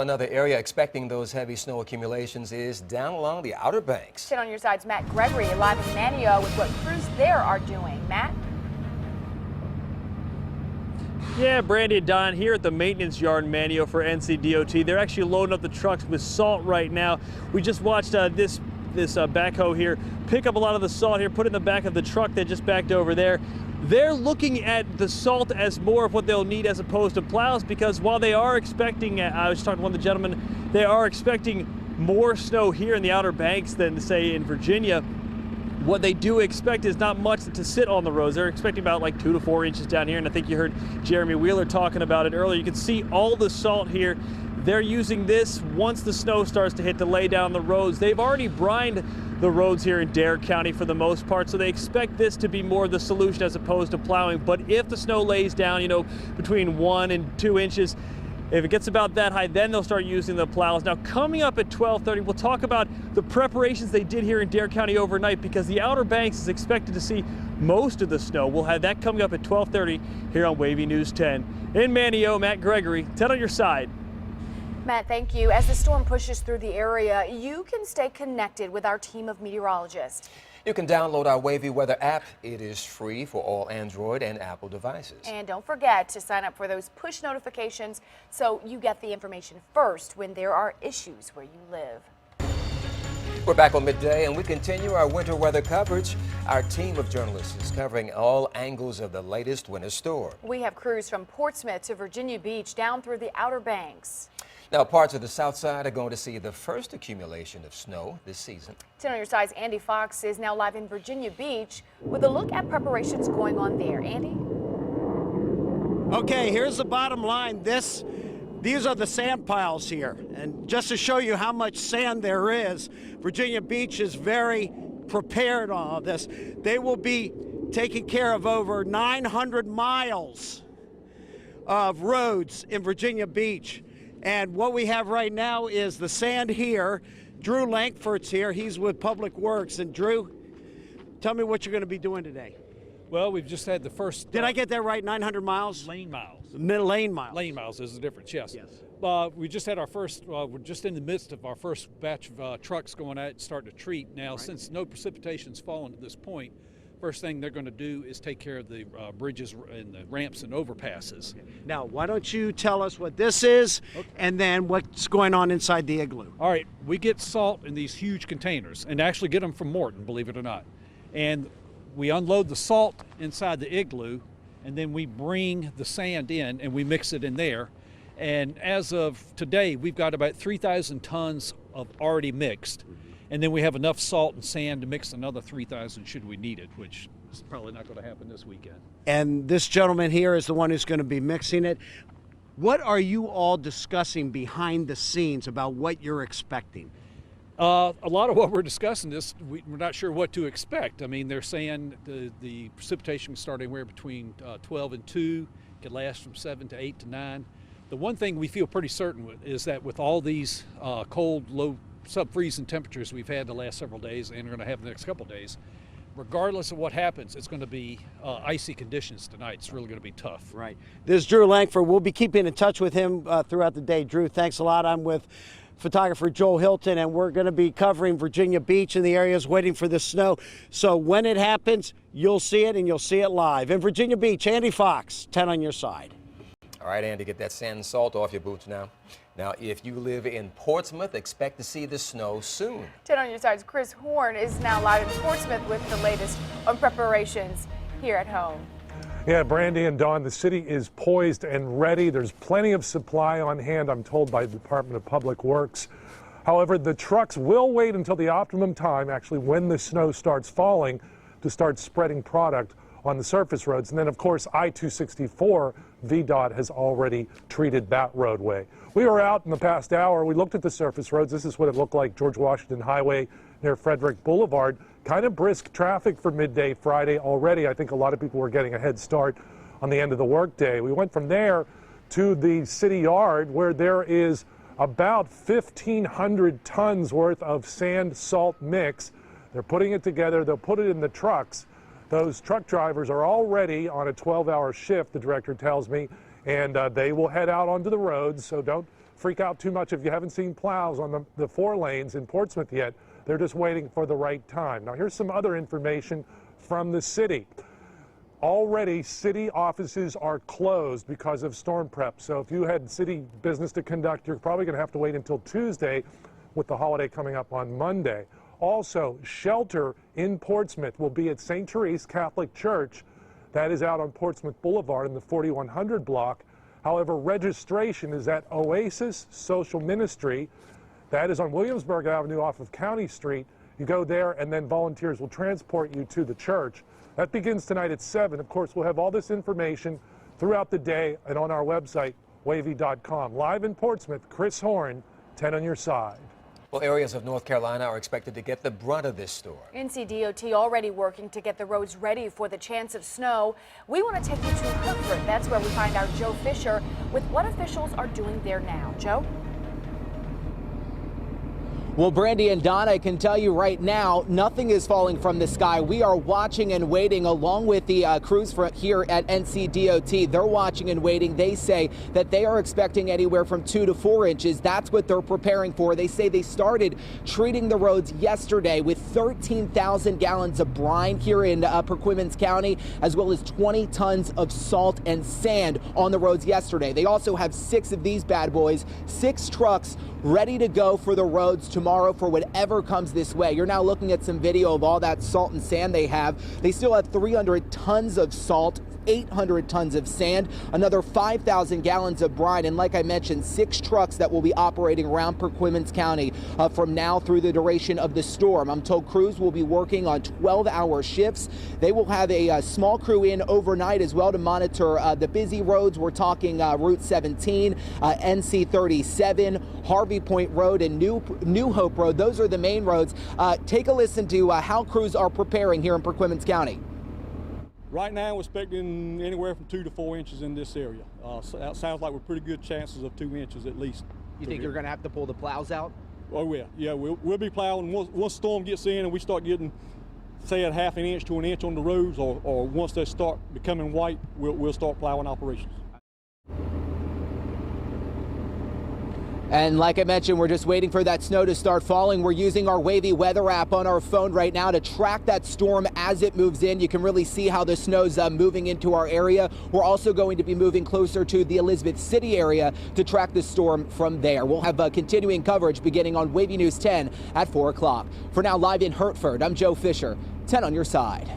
another area expecting those heavy snow accumulations is down along the Outer Banks. 10 on your side's Matt Gregory live in Manio with what crews there are doing. Matt? Yeah, Brandy and Don here at the maintenance yard in Manio for NCDOT. They're actually loading up the trucks with salt right now. We just watched this backhoe here pick up a lot of the salt here, put it in the back of the truck that just backed over there. They're looking at the salt as more of what they'll need as opposed to plows, because while they are expecting, I was talking to one of the gentlemen, they are expecting more snow here in the Outer Banks than, say, in Virginia. What they do expect is not much to sit on the roads. They're expecting about like 2 to 4 inches down here, and I think you heard Jeremy Wheeler talking about it earlier. You can see all the salt here. They're using this once the snow starts to hit to lay down the roads. They've already brined the roads here in Dare County for the most part, so they expect this to be more the solution as opposed to plowing. But if the snow lays down, you know, between 1 and 2 inches, if it gets about that high, then they'll start using the plows. Now, coming up at 12:30, we'll talk about the preparations they did here in Dare County overnight, because the Outer Banks is expected to see most of the snow. We'll have that coming up at 12:30 here on WAVY News 10. In Manio, Matt Gregory, 10 on your side. Matt, thank you. As the storm pushes through the area, you can stay connected with our team of meteorologists. You can download our WAVY weather app. It is free for all Android and Apple devices. And don't forget to sign up for those push notifications so you get the information first when there are issues where you live. We're back on midday, and we continue our winter weather coverage. Our team of journalists is covering all angles of the latest winter storm. We have crews from Portsmouth to Virginia Beach down through the Outer Banks. Now, parts of the south side are going to see the first accumulation of snow this season. 10 on your side's Andy Fox is now live in Virginia Beach with a look at preparations going on there. Andy? Okay, here's the bottom line. These are the sand piles here. And just to show you how much sand there is, Virginia Beach is very prepared on all this. They will be taking care of over 900 miles of roads in Virginia Beach. And what we have right now is the sand here. Drew Lankford's here. He's with Public Works. And Drew, tell me what you're going to be doing today. Well, we've just had the first... Did I get that right? 900 miles? Lane miles. Lane miles. Lane miles is the difference, yes. Yes. We just had our first, we're just in the midst of our first batch of trucks going out and starting to treat. Now, since no precipitation's fallen at this point, first thing they're going to do is take care of the bridges and the ramps and overpasses. Now, why don't you tell us what this is, and then what's going on inside the igloo? All right, we get salt in these huge containers, and actually get them from Morton, believe it or not. And we unload the salt inside the igloo, and then we bring the sand in and we mix it in there. And as of today, we've got about 3,000 tons of already mixed. And then we have enough salt and sand to mix another 3,000 should we need it, which is probably not going to happen this weekend. And this gentleman here is the one who's going to be mixing it. What are you all discussing behind the scenes about what you're expecting? A lot of what we're discussing is we're not sure what to expect. I mean, they're saying the precipitation starting anywhere between 12 and 2, could last from 7 to 8 to 9. The one thing we feel pretty certain with is that with all these cold, low sub-freezing temperatures we've had the last several days and are going to have the next couple of days, regardless of what happens, it's going to be icy conditions tonight. It's really going to be tough. Right. This is Drew Lankford. We'll be keeping in touch with him throughout the day. Drew, thanks a lot. I'm with photographer Joel Hilton, and we're going to be covering Virginia Beach and the areas waiting for the snow. So when it happens, you'll see it, and you'll see it live. In Virginia Beach, Andy Fox, 10 on your side. All right, Andy, get that sand and salt off your boots now. Now, if you live in Portsmouth, expect to see the snow soon. 10 on your side's Chris Horn is now live in Portsmouth with the latest on preparations here at home. Yeah, Brandy and Dawn, the city is poised and ready. There's plenty of supply on hand, I'm told, by the Department of Public Works. However, the trucks will wait until the optimum time, actually when the snow starts falling, to start spreading product on the surface roads. And then, of course, I-264, VDOT has already treated that roadway. We were out in the past hour. We looked at the surface roads. This is what it looked like. George Washington Highway near Frederick Boulevard. Kind of brisk traffic for midday Friday already. I think a lot of people were getting a head start on the end of the workday. We went from there to the city yard, where there is about 1,500 tons worth of sand salt mix. They're putting it together. They'll put it in the trucks. Those truck drivers are already on a 12-hour shift, the director tells me, and they will head out onto the roads, so don't freak out too much if you haven't seen plows on the 4 lanes in Portsmouth yet. They're just waiting for the right time. Now, here's some other information from the city. Already, city offices are closed because of storm prep. So if you had city business to conduct, you're probably going to have to wait until Tuesday, with the holiday coming up on Monday. Also, shelter in Portsmouth will be at St. Therese Catholic Church. That is out on Portsmouth Boulevard in the 4100 block. However, registration is at Oasis Social Ministry. That is on Williamsburg Avenue off of County Street. You go there, and then volunteers will transport you to the church. That begins tonight at 7. Of course, we'll have all this information throughout the day and on our website, WAVY.com. Live in Portsmouth, Chris Horn, 10 on your side. Well, areas of North Carolina are expected to get the brunt of this storm. NCDOT already working to get the roads ready for the chance of snow. We want to take you to Hartford. That's where we find our Joe Fisher with what officials are doing there now. Joe? Well, Brandy and Don, I can tell you right now, nothing is falling from the sky. We are watching and waiting along with the crews here at NCDOT. They're watching and waiting. They say that they are expecting anywhere from 2 to 4 inches. That's what they're preparing for. They say they started treating the roads yesterday with 13,000 gallons of brine here in Perquimans County, as well as 20 tons of salt and sand on the roads yesterday. They also have 6 of these bad boys, 6 trucks ready to go for the roads tomorrow for whatever comes this way. You're now looking at some video of all that salt and sand they have. They still have 300 tons of salt, 800 tons of sand, another 5,000 gallons of brine, and like I mentioned, 6 trucks that will be operating around Perquimans County from now through the duration of the storm. I'm told crews will be working on 12-hour shifts. They will have a small crew in overnight as well to monitor the busy roads. We're talking Route 17, NC 37, Harvey Point Road, and New Hope Road. Those are the main roads. Take a listen to how crews are preparing here in Perquimans County. Right now, we're expecting anywhere from 2 to 4 inches in this area. So that sounds like we're pretty good chances of 2 inches at least. You think you're going to have to pull the plows out? Oh yeah, we'll be plowing once storm gets in and we start getting, say, a half an inch to an inch on the roads, or once they start becoming white, we'll start plowing operations. And like I mentioned, we're just waiting for that snow to start falling. We're using our WAVY weather app on our phone right now to track that storm as it moves in. You can really see how the snow's moving into our area. We're also going to be moving closer to the Elizabeth City area to track the storm from there. We'll have continuing coverage beginning on WAVY News 10 at 4 o'clock. For now, live in Hartford, I'm Joe Fisher, 10 on your side.